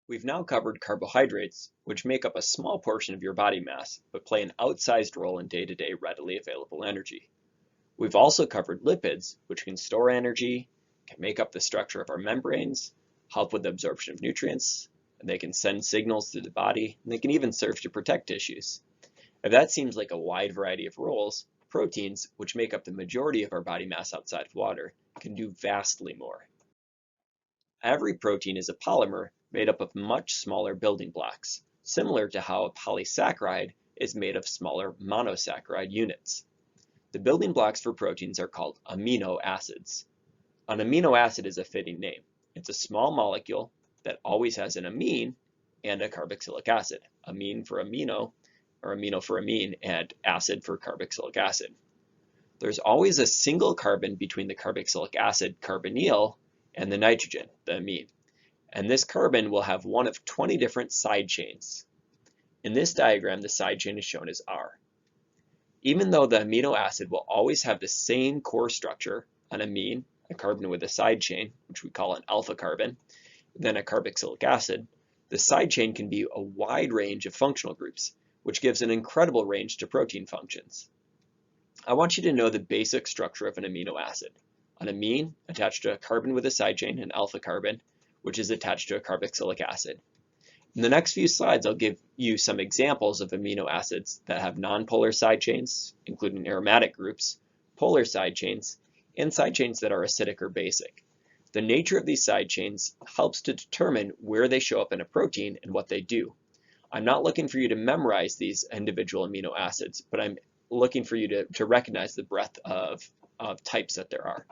We've now covered carbohydrates, which make up a small portion of your body mass, but play an outsized role in day-to-day readily available energy. We've also covered lipids, which can store energy, can make up the structure of our membranes, help with the absorption of nutrients, and they can send signals through the body, and they can even serve to protect tissues. If that seems like a wide variety of roles, proteins, which make up the majority of our body mass outside of water, can do vastly more. Every protein is a polymer made up of much smaller building blocks, similar to how a polysaccharide is made of smaller monosaccharide units. The building blocks for proteins are called amino acids. An amino acid is a fitting name. It's a small molecule that always has an amine and a carboxylic acid. Amine for amino, or amino for amine, and acid for carboxylic acid. There's always a single carbon between the carboxylic acid carbonyl and the nitrogen, the amine. And this carbon will have one of 20 different side chains. In this diagram, the side chain is shown as R. Even though the amino acid will always have the same core structure, an amine, a carbon with a side chain, which we call an alpha carbon, then a carboxylic acid, the side chain can be a wide range of functional groups, which gives an incredible range to protein functions. I want you to know the basic structure of an amino acid. An amine attached to a carbon with a side chain, an alpha carbon, which is attached to a carboxylic acid. In the next few slides, I'll give you some examples of amino acids that have nonpolar side chains, including aromatic groups, polar side chains, and side chains that are acidic or basic. The nature of these side chains helps to determine where they show up in a protein and what they do. I'm not looking for you to memorize these individual amino acids, but I'm looking for you to recognize the breadth of types that there are.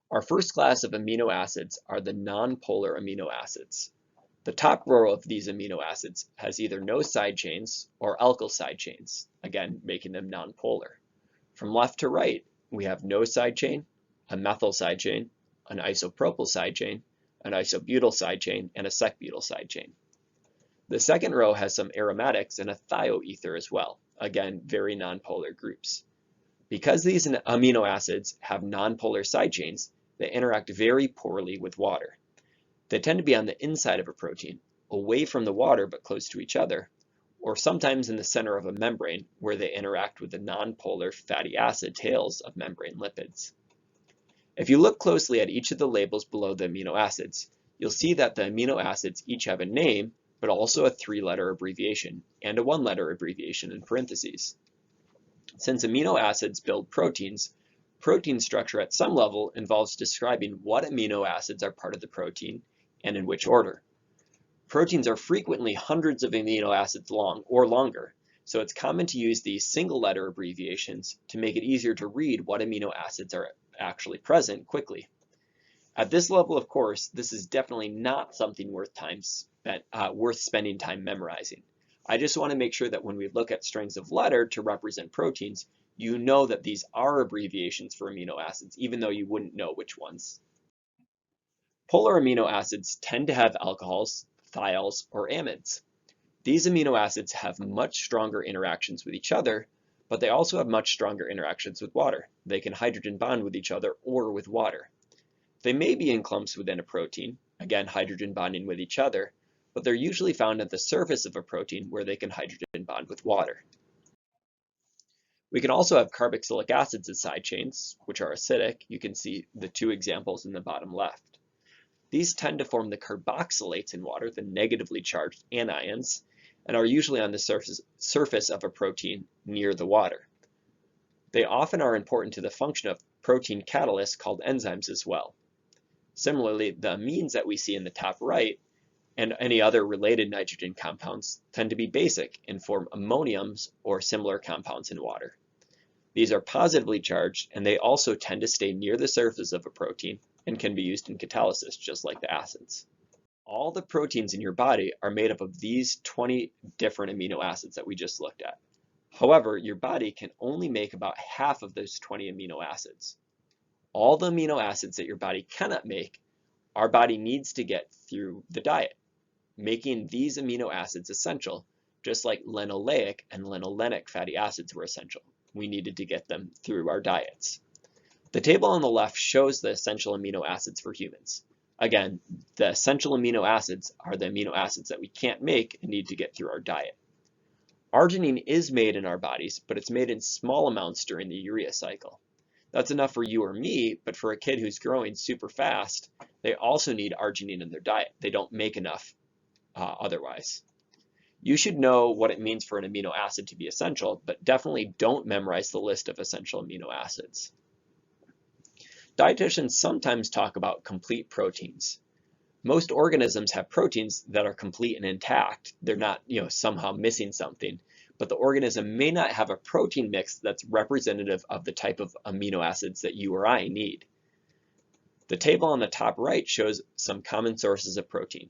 Our first class of amino acids are the nonpolar amino acids. The top row of these amino acids has either no side chains or alkyl side chains, again, making them nonpolar. From left to right, we have no side chain, a methyl side chain, an isopropyl side chain, an isobutyl side chain, and a sec-butyl side chain. The second row has some aromatics and a thioether as well, again, very nonpolar groups. Because these amino acids have nonpolar side chains, they interact very poorly with water. They tend to be on the inside of a protein, away from the water but close to each other, or sometimes in the center of a membrane where they interact with the nonpolar fatty acid tails of membrane lipids. If you look closely at each of the labels below the amino acids, you'll see that the amino acids each have a name, but also a 3-letter abbreviation and a 1-letter abbreviation in parentheses. Since amino acids build proteins, protein structure at some level involves describing what amino acids are part of the protein and in which order. Proteins are frequently hundreds of amino acids long or longer, so it's common to use these single-letter abbreviations to make it easier to read what amino acids are actually present quickly. At this level of course, this is definitely not something worth spending time memorizing. I just want to make sure that when we look at strings of letter to represent proteins, you know that these are abbreviations for amino acids, even though you wouldn't know which ones. Polar amino acids tend to have alcohols, thiols, or amides. These amino acids have much stronger interactions with each other, but they also have much stronger interactions with water. They can hydrogen bond with each other or with water. They may be in clumps within a protein, again hydrogen bonding with each other, but they're usually found at the surface of a protein where they can hydrogen bond with water. We can also have carboxylic acids as side chains, which are acidic. You can see the 2 examples in the bottom left. These tend to form the carboxylates in water, the negatively charged anions, and are usually on the surface of a protein near the water. They often are important to the function of protein catalysts called enzymes as well. Similarly, the amines that we see in the top right and any other related nitrogen compounds tend to be basic and form ammoniums or similar compounds in water. These are positively charged, and they also tend to stay near the surface of a protein and can be used in catalysis, just like the acids. All the proteins in your body are made up of these 20 different amino acids that we just looked at. However, your body can only make about half of those 20 amino acids. All the amino acids that your body cannot make, our body needs to get through the diet, making these amino acids essential, just like linoleic and linolenic fatty acids were essential. We needed to get them through our diets. The table on the left shows the essential amino acids for humans. Again, the essential amino acids are the amino acids that we can't make and need to get through our diet. Arginine is made in our bodies, but it's made in small amounts during the urea cycle. That's enough for you or me, but for a kid who's growing super fast, they also need arginine in their diet. They don't make enough otherwise. You should know what it means for an amino acid to be essential, but definitely don't memorize the list of essential amino acids. Dietitians sometimes talk about complete proteins. Most organisms have proteins that are complete and intact. They're not, somehow missing something, but the organism may not have a protein mix that's representative of the type of amino acids that you or I need. The table on the top right shows some common sources of protein.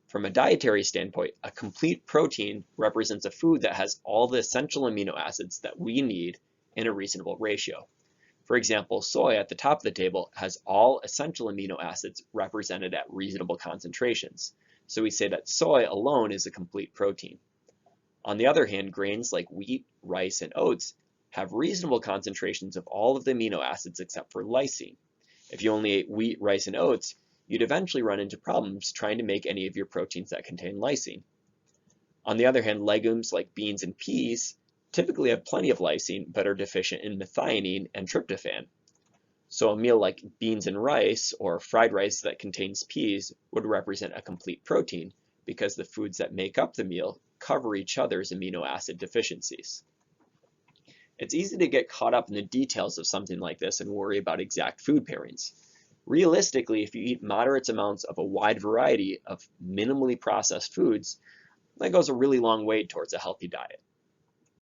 From a dietary standpoint, a complete protein represents a food that has all the essential amino acids that we need in a reasonable ratio. For example, soy at the top of the table has all essential amino acids represented at reasonable concentrations. So we say that soy alone is a complete protein. On the other hand, grains like wheat, rice, and oats have reasonable concentrations of all of the amino acids except for lysine. If you only ate wheat, rice, and oats, you'd eventually run into problems trying to make any of your proteins that contain lysine. On the other hand, legumes like beans and peas typically have plenty of lysine but are deficient in methionine and tryptophan. So a meal like beans and rice or fried rice that contains peas would represent a complete protein because the foods that make up the meal cover each other's amino acid deficiencies. It's easy to get caught up in the details of something like this and worry about exact food pairings. Realistically, if you eat moderate amounts of a wide variety of minimally processed foods, that goes a really long way towards a healthy diet.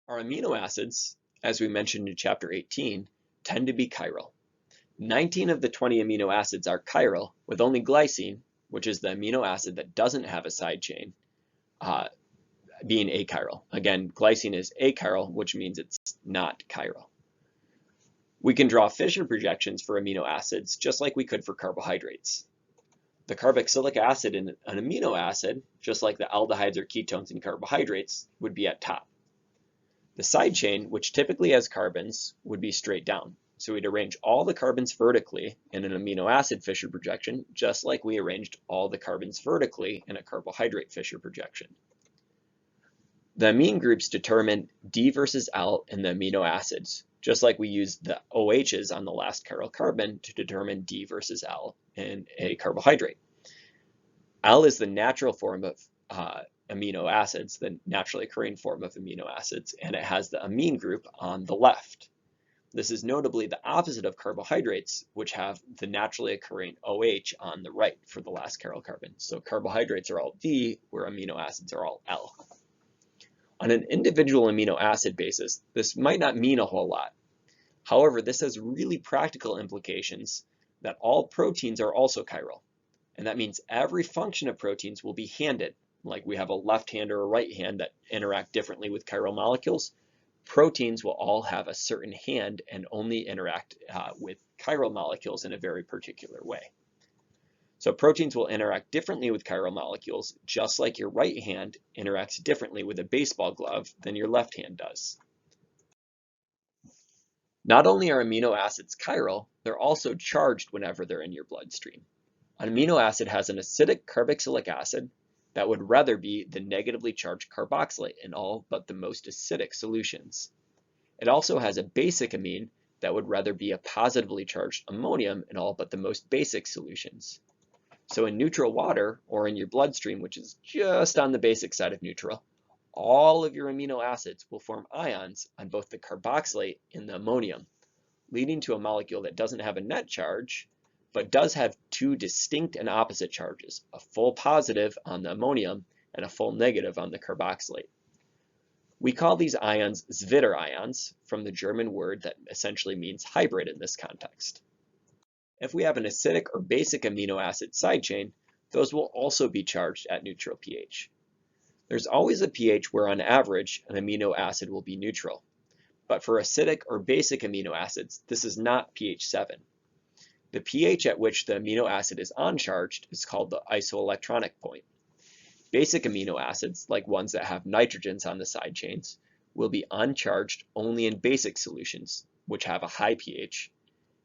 Our amino acids, as we mentioned in chapter 18, tend to be chiral. 19 of the 20 amino acids are chiral, with only glycine, which is the amino acid that doesn't have a side chain, being achiral. Again, glycine is achiral, which means it's not chiral. We can draw Fisher projections for amino acids just like we could for carbohydrates. The carboxylic acid in an amino acid, just like the aldehydes or ketones in carbohydrates, would be at top. The side chain, which typically has carbons, would be straight down. So we'd arrange all the carbons vertically in an amino acid Fisher projection, just like we arranged all the carbons vertically in a carbohydrate Fisher projection. The amine groups determine D versus L in the amino acids, just like we use the OHs on the last chiral carbon to determine D versus L in a carbohydrate. L is the natural form of amino acids, the naturally occurring form of amino acids, and it has the amine group on the left. This is notably the opposite of carbohydrates, which have the naturally occurring OH on the right for the last chiral carbon. So carbohydrates are all D, where amino acids are all L. On an individual amino acid basis, this might not mean a whole lot. However, this has really practical implications that all proteins are also chiral. And that means every function of proteins will be handed, like we have a left hand or a right hand that interact differently with chiral molecules. Proteins will all have a certain hand and only interact with chiral molecules in a very particular way. So proteins will interact differently with chiral molecules, just like your right hand interacts differently with a baseball glove than your left hand does. Not only are amino acids chiral, they're also charged whenever they're in your bloodstream. An amino acid has an acidic carboxylic acid that would rather be the negatively charged carboxylate in all but the most acidic solutions. It also has a basic amine that would rather be a positively charged ammonium in all but the most basic solutions. So in neutral water, or in your bloodstream, which is just on the basic side of neutral, all of your amino acids will form ions on both the carboxylate and the ammonium, leading to a molecule that doesn't have a net charge, but does have two distinct and opposite charges, a full positive on the ammonium and a full negative on the carboxylate. We call these ions Zwitter ions, from the German word that essentially means hybrid in this context. If we have an acidic or basic amino acid side chain, those will also be charged at neutral pH. There's always a pH where on average an amino acid will be neutral, but for acidic or basic amino acids, this is not pH 7. The pH at which the amino acid is uncharged is called the isoelectronic point. Basic amino acids, like ones that have nitrogens on the side chains, will be uncharged only in basic solutions, which have a high pH,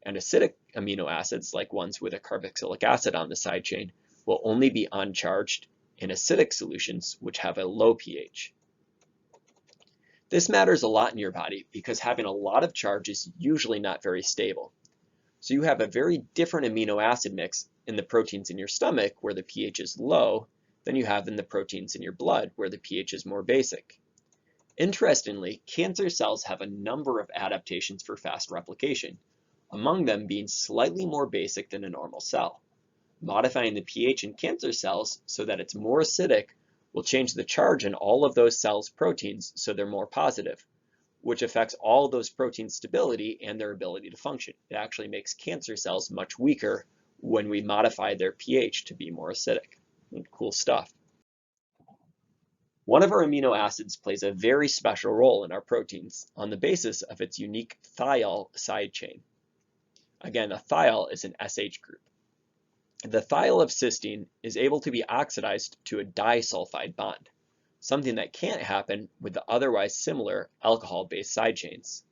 And acidic amino acids, like ones with a carboxylic acid on the side chain, will only be uncharged in acidic solutions which have a low pH. This matters a lot in your body because having a lot of charge is usually not very stable. So you have a very different amino acid mix in the proteins in your stomach where the pH is low than you have in the proteins in your blood where the pH is more basic. Interestingly, cancer cells have a number of adaptations for fast replication, among them being slightly more basic than a normal cell. Modifying the pH in cancer cells so that it's more acidic will change the charge in all of those cells' proteins so they're more positive, which affects all of those proteins' stability and their ability to function. It actually makes cancer cells much weaker when we modify their pH to be more acidic. Cool stuff. One of our amino acids plays a very special role in our proteins on the basis of its unique thiol side chain. Again, a thiol is an SH group. The thiol of cysteine is able to be oxidized to a disulfide bond, something that can't happen with the otherwise similar alcohol-based side chains.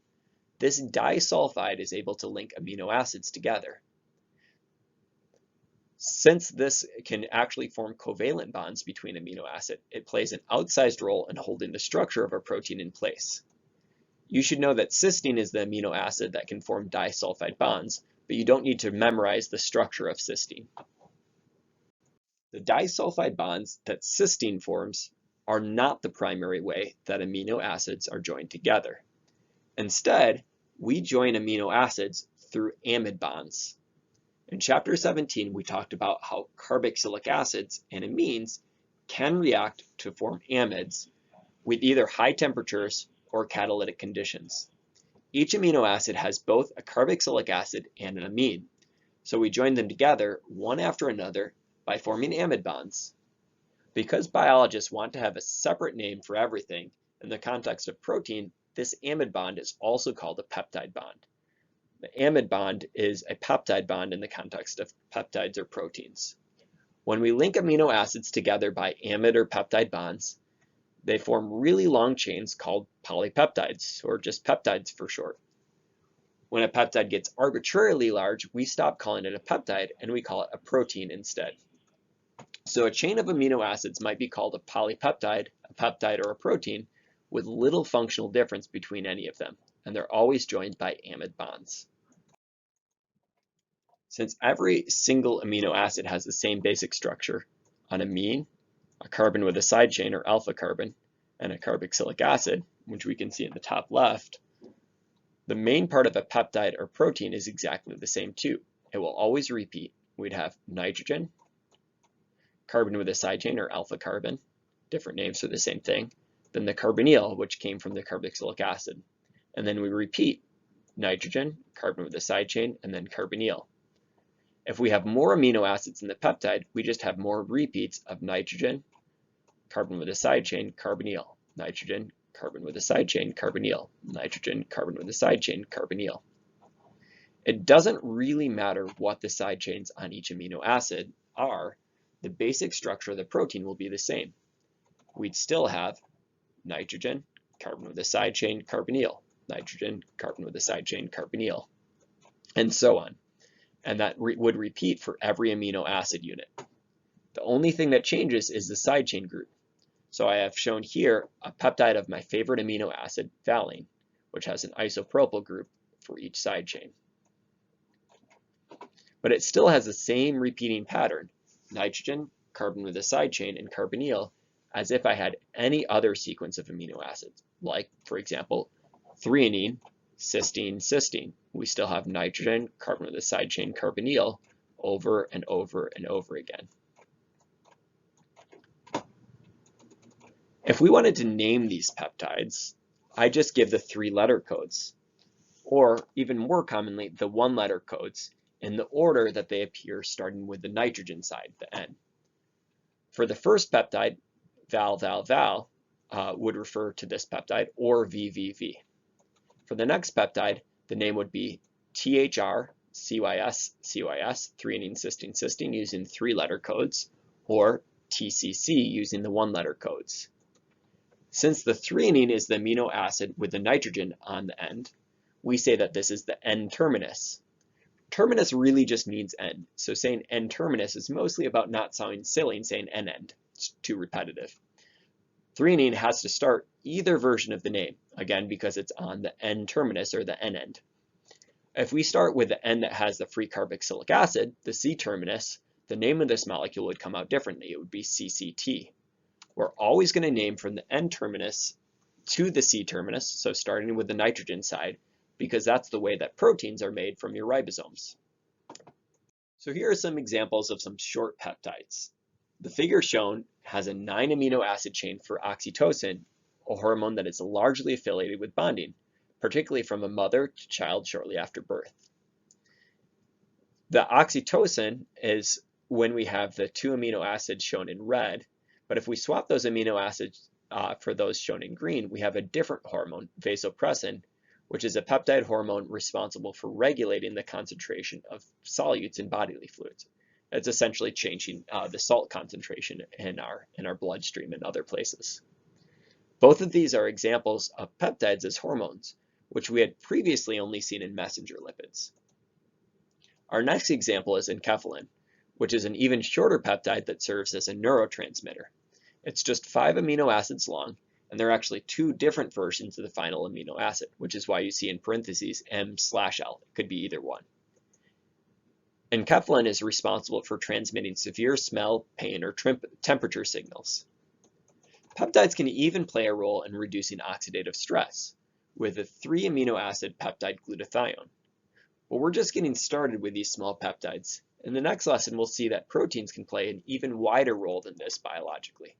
This disulfide is able to link amino acids together. Since this can actually form covalent bonds between amino acids, it plays an outsized role in holding the structure of a protein in place. You should know that cysteine is the amino acid that can form disulfide bonds, but you don't need to memorize the structure of cysteine. The disulfide bonds that cysteine forms are not the primary way that amino acids are joined together. Instead, we join amino acids through amide bonds. In Chapter 17, we talked about how carboxylic acids and amines can react to form amides with either high temperatures or catalytic conditions. Each amino acid has both a carboxylic acid and an amine, so we join them together one after another by forming amide bonds. Because biologists want to have a separate name for everything, in the context of protein, this amide bond is also called a peptide bond. The amide bond is a peptide bond in the context of peptides or proteins. When we link amino acids together by amide or peptide bonds, they form really long chains called polypeptides, or just peptides for short. When a peptide gets arbitrarily large, we stop calling it a peptide and we call it a protein instead. So a chain of amino acids might be called a polypeptide, a peptide, or a protein with little functional difference between any of them, and they're always joined by amide bonds. Since every single amino acid has the same basic structure, an amine, a carbon with a side chain or alpha carbon, and a carboxylic acid, which we can see in the top left, the main part of a peptide or protein is exactly the same too. It will always repeat. We'd have nitrogen, carbon with a side chain or alpha carbon, different names for the same thing, then the carbonyl, which came from the carboxylic acid. And then we repeat nitrogen, carbon with a side chain, and then carbonyl. If we have more amino acids in the peptide, we just have more repeats of nitrogen, carbon with a side chain, carbonyl, nitrogen, carbon with a side chain, carbonyl, nitrogen, carbon with a side chain, carbonyl. It doesn't really matter what the side chains on each amino acid are, the basic structure of the protein will be the same. We'd still have nitrogen, carbon with a side chain, carbonyl, nitrogen, carbon with a side chain, carbonyl, and so on. And that would repeat for every amino acid unit. The only thing that changes is the side chain group. So I have shown here a peptide of my favorite amino acid, valine, which has an isopropyl group for each side chain. But it still has the same repeating pattern, nitrogen, carbon with a side chain, and carbonyl, as if I had any other sequence of amino acids, like, for example, threonine, cysteine, cysteine. We still have nitrogen, carbon with a side chain, carbonyl, over and over and over again. If we wanted to name these peptides, I just give the 3-letter codes, or even more commonly, the 1-letter codes, in the order that they appear starting with the nitrogen side, the N. For the first peptide, val would refer to this peptide, or VVV. For the next peptide, the name would be THR, CYS, threonine, cysteine, cysteine, using 3-letter codes, or TCC using the 1-letter codes. Since the threonine is the amino acid with the nitrogen on the end, we say that this is the N-terminus. Terminus really just means end, so saying N-terminus is mostly about not sounding silly and saying N-end. It's too repetitive. Threonine has to start either version of the name, again because it's on the N-terminus or the N-end. If we start with the N that has the free carboxylic acid, the C-terminus, the name of this molecule would come out differently. It would be CCT. We're always going to name from the N-terminus to the C-terminus, so starting with the nitrogen side, because that's the way that proteins are made from your ribosomes. So here are some examples of some short peptides. The figure shown has a 9 amino acid chain for oxytocin, a hormone that is largely affiliated with bonding, particularly from a mother to child shortly after birth. The oxytocin is when we have the 2 amino acids shown in red, but if we swap those amino acids for those shown in green, we have a different hormone, vasopressin, which is a peptide hormone responsible for regulating the concentration of solutes in bodily fluids. It's essentially changing the salt concentration in our bloodstream and other places. Both of these are examples of peptides as hormones, which we had previously only seen in messenger lipids. Our next example is enkephalin, which is an even shorter peptide that serves as a neurotransmitter. It's just 5 amino acids long, and there are actually 2 different versions of the final amino acid, which is why you see in parentheses M/L. It could be either one. Enkephalin is responsible for transmitting severe smell, pain, or temperature signals. Peptides can even play a role in reducing oxidative stress, with a 3 amino acid peptide glutathione. But we're just getting started with these small peptides. In the next lesson, we'll see that proteins can play an even wider role than this biologically.